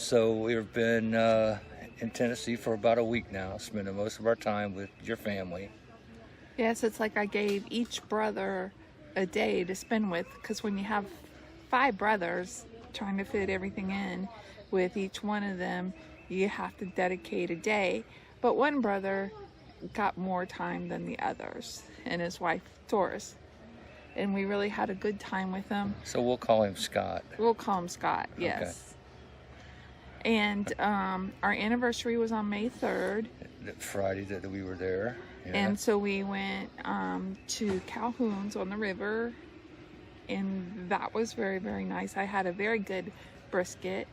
So we've been in Tennessee for about a week now, spending most of our time with your family. Yes, it's like I gave each brother a day to spend with, because when you have 5 brothers, trying to fit everything in with each one of them, you have to dedicate a day. But one brother got more time than the others, and his wife, Doris. And we really had a good time with him. So we'll call him Scott. We'll call him Scott, yes. Okay. And our anniversary was on May 3rd. Friday that we were there. Yeah. And so we went to Calhoun's on the river, and that was very, very nice. I had a very good brisket,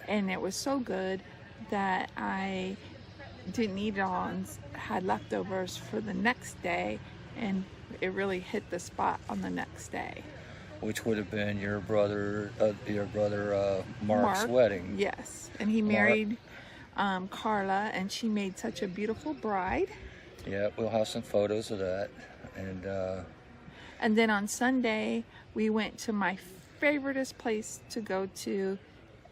and it was so good that I didn't eat it all and had leftovers for the next day, and it really hit the spot on the next day. Which would have been your brother Mark's wedding. Yes, and he married Carla, and she made such a beautiful bride. Yeah, we'll have some photos of that. And then on Sunday, we went to my favoriteest place to go to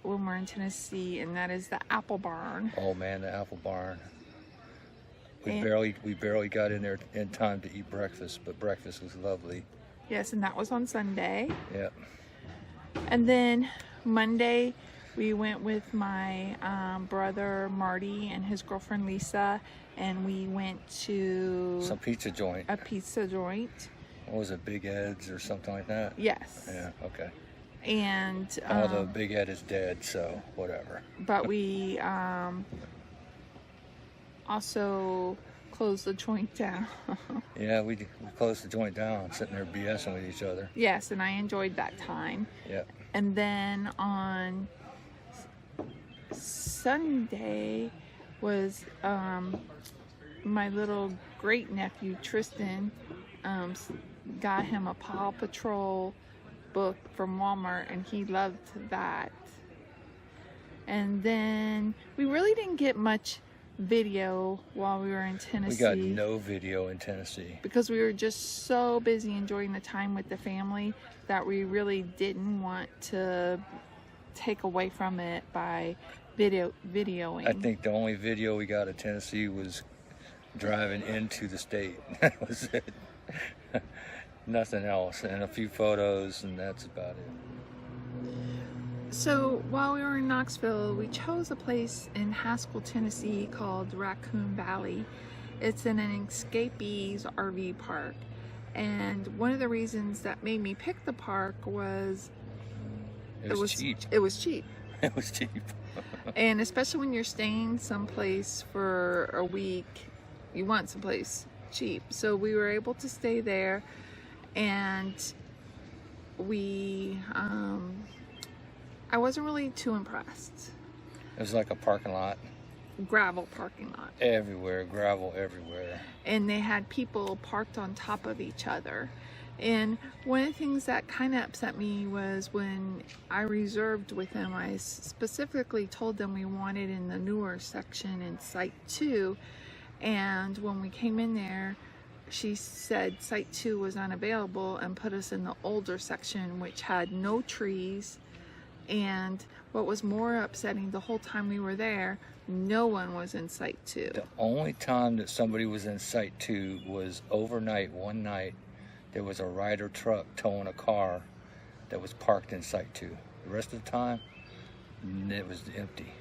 when we're in Tennessee, and that is the Apple Barn. Oh man, the Apple Barn. We barely got in there in time to eat breakfast, but breakfast was lovely. Yes, and that was on Sunday. Yep. And then Monday, we went with my brother Marty and his girlfriend Lisa, and we went to some pizza joint. A pizza joint. What was it, Big Ed's or something like that? Yes. Yeah. Okay. And although Big Ed is dead, so whatever. But we also closed the joint down. Yeah, we closed the joint down, sitting there BSing with each other. Yes, and I enjoyed that time. Yep. And then on Sunday was my little great nephew Tristan got him a Paw Patrol book from Walmart, and he loved that. And then we really didn't get much video while we were in Tennessee. We got no video in Tennessee because we were just so busy enjoying the time with the family that we really didn't want to take away from it by videoing. I think the only video we got of Tennessee was driving into the state. That was it. Nothing else, and a few photos, and that's about it. So while we were in Knoxville, we chose a place in Haskell, Tennessee called Raccoon Valley. It's in an escapees RV park, and one of the reasons that made me pick the park was it was cheap. It was cheap. It was cheap. And especially when you're staying someplace for a week, you want someplace cheap. So we were able to stay there, and we I wasn't really too impressed. It was like a parking lot. Gravel parking lot. Everywhere, gravel everywhere. And they had people parked on top of each other. And one of the things that kind of upset me was when I reserved with them, I specifically told them we wanted in the newer section in Site 2. And when we came in there, she said Site 2 was unavailable and put us in the older section, which had no trees. And what was more upsetting, the whole time we were there, no one was in Site 2. The only time that somebody was in Site 2 was overnight, one night. There was a Ryder truck towing a car that was parked in Site 2. The rest of the time, it was empty.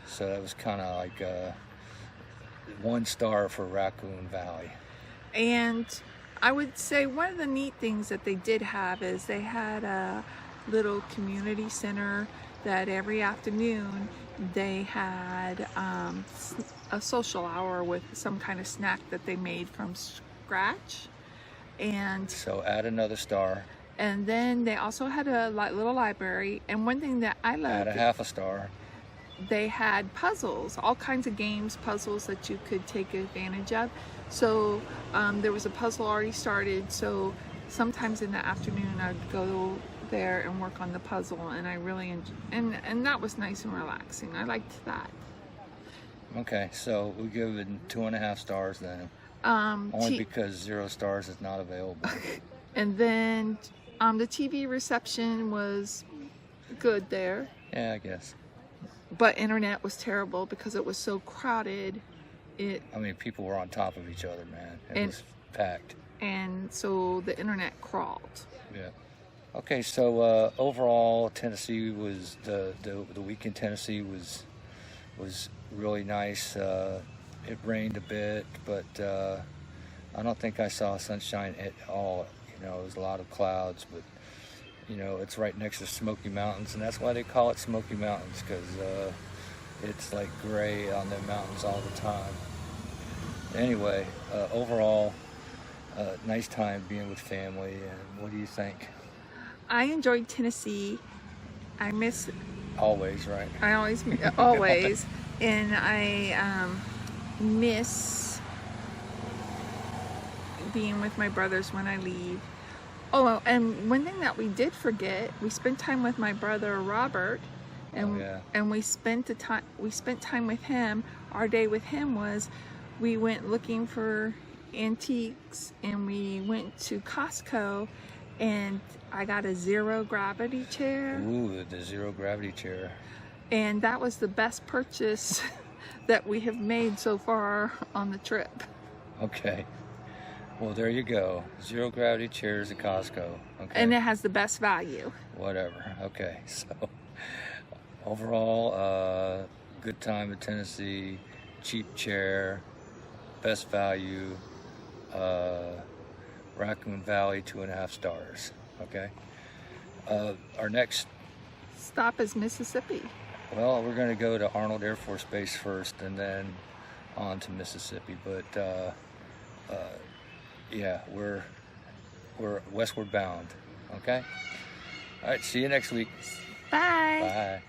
So that was kind of like 1 star for Raccoon Valley. And I would say one of the neat things that they did have is they had a little community center that every afternoon they had a social hour with some kind of snack that they made from scratch. And so add another star. And then they also had a little library, and one thing that I loved, add a half a star. They had puzzles, all kinds of games, puzzles that you could take advantage of. So there was a puzzle already started, so sometimes in the afternoon I'd go there and work on the puzzle, and I really and that was nice and relaxing. I liked that. Okay, so we give it 2.5 stars then. Only because 0 stars is not available. And then the TV reception was good there. Yeah, I guess. but internet was terrible because it was so crowded. I mean, people were on top of each other, man. It And- was packed. And so the internet crawled. Yeah. Okay, so overall, Tennessee was the week in Tennessee was really nice. It rained a bit, but I don't think I saw sunshine at all. You know, it was a lot of clouds, but you know, it's right next to Smoky Mountains, and that's why they call it Smoky Mountains, because it's like gray on the mountains all the time. Anyway, overall, nice time being with family. And what do you think? I enjoyed Tennessee. I miss, Always, right? I always, always, and I miss being with my brothers when I leave. Oh, and one thing that we did forget, we spent time with my brother Robert, and Oh, yeah. and we spent time with him. Our day with him was, we went looking for antiques, and we went to Costco, and I got a zero gravity chair, Ooh, the zero gravity chair. and that was the best purchase that we have made so far on the trip. Okay. Well, there you go. Zero gravity chairs at Costco. Okay. And it has the best value. Whatever. Okay. So overall, good time in Tennessee. Cheap chair, best value. Raccoon Valley, 2.5 stars. Okay. Our next, Stop is Mississippi. well, we're going to go to Arnold Air Force Base first, and then on to Mississippi. But yeah, we're westward bound. Okay. All right. See you next week. Bye. Bye.